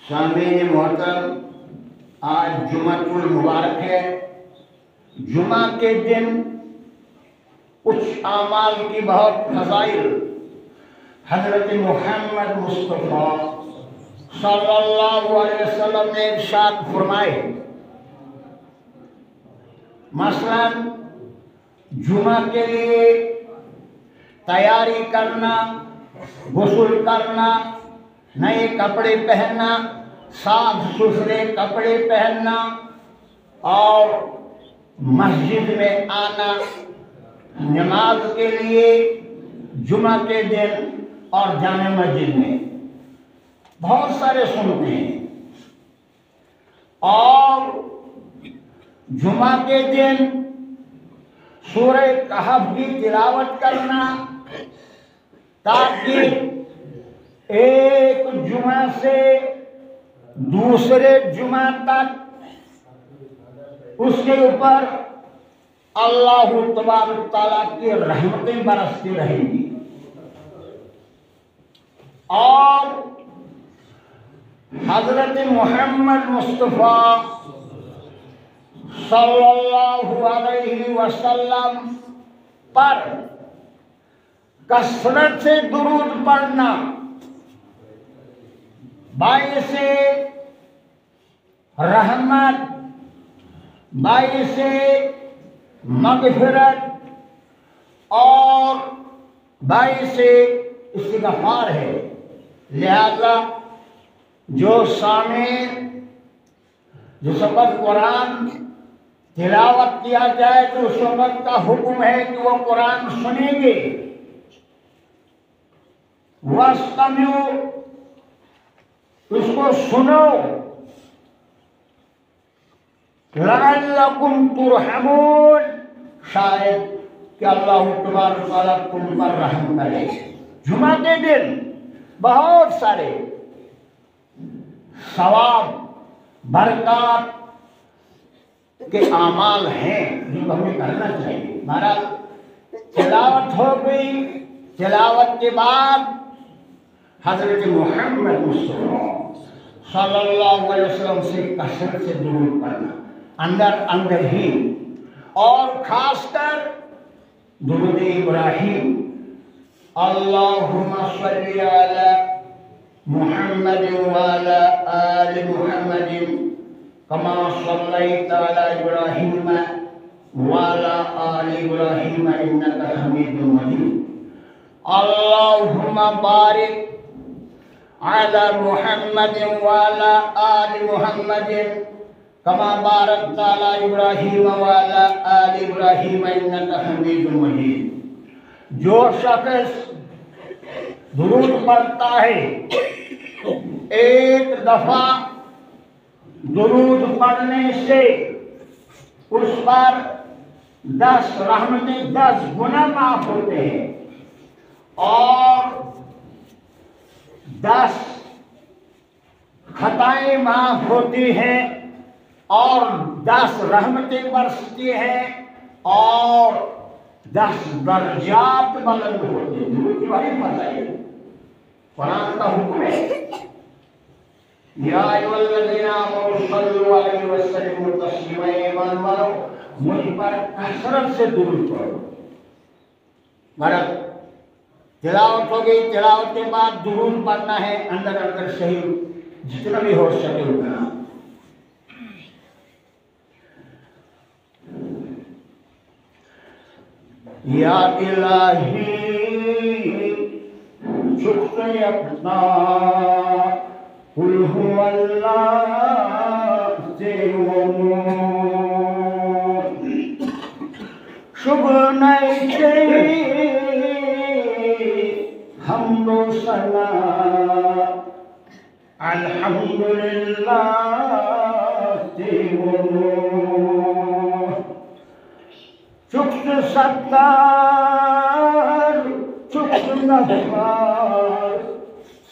सामीन मोहतरम, आज जुमातुल मुबारक है। जुमा के दिन कुछ आमाल की बहुत फज़ाइल हज़रत मुहम्मद मुस्तफ़ा सल्लल्लाहु अलैहि वसल्लम ने इरशाद फरमाए। मसलन जुमा के लिए तैयारी करना, गुस्ल करना, नए कपड़े पहनना, साफ सुथरे कपड़े पहनना और मस्जिद में आना नमाज के लिए जुमा के दिन और जामे मस्जिद में बहुत सारे सुनते हैं। और जुमा के दिन सूरह कहफ की तिलावत करना ताकि एक जुमा से दूसरे जुमा तक उसके ऊपर अल्लाह तबारक तआला की रहमतें बरसती रहेंगी। और हजरत मुहम्मद मुस्तफ़ा सल्लल्लाहु अलैहि वसल्लम पर कसरत से दुरूद पढ़ना बाइसे रहमत, बाइसे मग़फ़िरत और बाइसे इस्तिग़फ़ार है। लिहाजा जो सामीन जिस वक़्त कुरान तिलावत किया जाए तो उस वक़्त का हुक्म है कि वो कुरान सुनेंगे। वस्तमिउ, उसको सुनो, लअल्लकुम तुरहमून, शायद कि अल्लाह तबारक तआला तुम पर रहम करे। जुमा के दिन बहुत सारे सवाब बरकत के आमाल हैं जो हमें करना चाहिए। महाराज तिलावत हो गई, तिलावत के बाद हजरत मुहम्मद मुस्तफ़ा सल्लल्लाहु अलैहि वसल्लम से कसरत से दुरूद पढ़ना अंदर अंदर ही, और खासकर दुरूद इब्राहिम, अल्लाहुम्मा सल्ली अला मुहम्मद व अला आलि मुहम्मद कमा सल्लैता अला इब्राहिम व अला आलि इब्राहिम इन्नका हमीदुम मजीद। अल्लाहुम्मा बारिक अला मुहम्मद व अला आलि मुहम्मद कमा बारकता अला इब्राहिम व अला आलि इब्राहिम इन्नका हमीदुम मजीद। जो शख्स दुरूद पढ़ता है, एक दफा दुरूद पढ़ने से उस पर 10 रहमतें 10 गुना माफ होते हैं और 10 खताएं माफ होती हैं और 10 रहमतें बरसती हैं और 10 दर्जात बुलंद होते हैं। भाई बताइए, कुरान का हुक्म है, या अय्युहल्लज़ीना आमनू सल्लु अलैहि वसल्लिमू तस्लीमा, ईमान वालों मुझ पर कसरत से दुरूद पढ़ो। महाराज तिलावत हो गई, तिलावत के बाद दुरूद पढ़ना है अंदर अंदर सही जितना भी हो सके उतना। या इलाही झुकते अपना कुल हुवल्लाह से शुभ नहीं हमदो सना अल्हम्दुलिल्लाह से चुक्त सत्तार चुक्त नफ़ार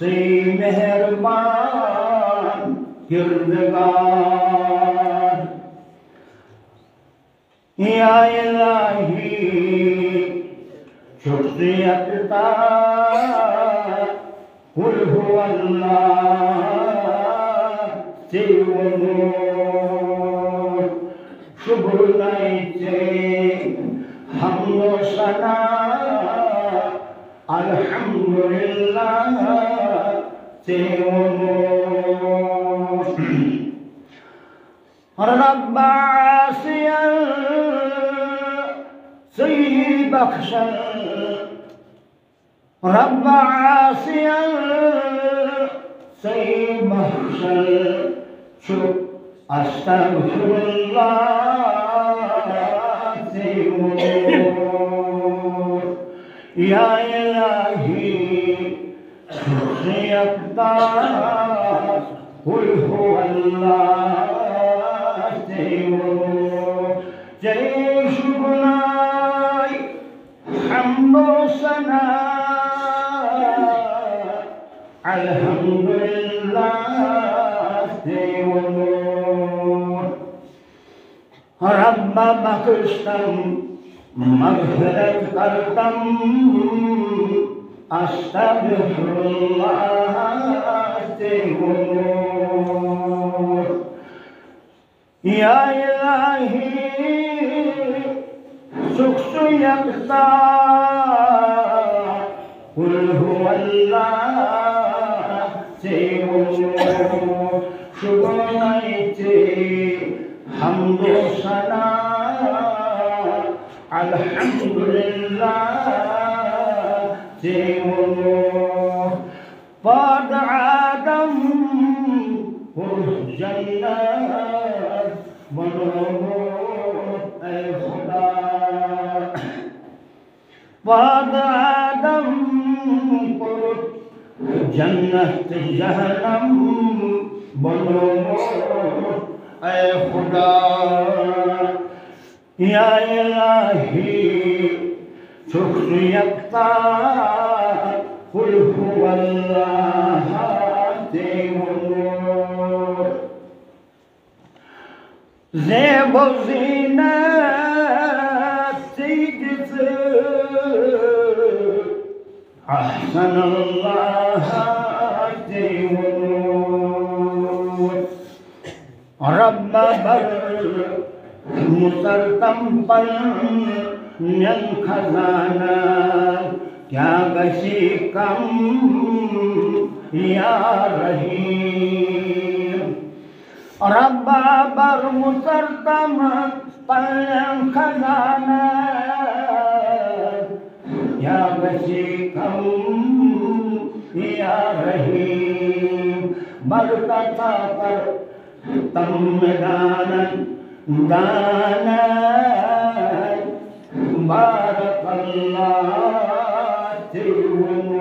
से मेहरबान किरदगार। या इलाही शुक्रियता कुल हुवल्लाह Teunur Şubunayte Hamdo sana Alhamdulillah Teunur Rabba asiyan Sayyi bakhşan Rabba asiyan Sayyi bakhşan Çok astagfirullah Teunur Ya ilahi Şükriyakta Kul huvallah Teunur Jai şukrunay Hamdu sana Alhamdulillah Teunur Rabba bakıştam Mağfiret kartam Astagfirullah Teunur Ya ilahi Suksu yakta Kul huvallah Teunur Şubunayti Hamdu sana Alhamdulillah Teunur Bad Adam Cennet Bulunur ey Khuda Bad Adam Cennet Cehennem Bulunur ey Khuda Ya ilahi Şükrü yakta Kul huvallah Teunur Zeb o zinet Seyyidisi Ahsanallah Teunur Rabba bar Musartam par Nyan khazana Kya gashikam Ya Rahim Rabba bar musartam par Nyan khazana Ya gashikam Ya Rahim Barkata par Tam danan Danan Barakallah Teunur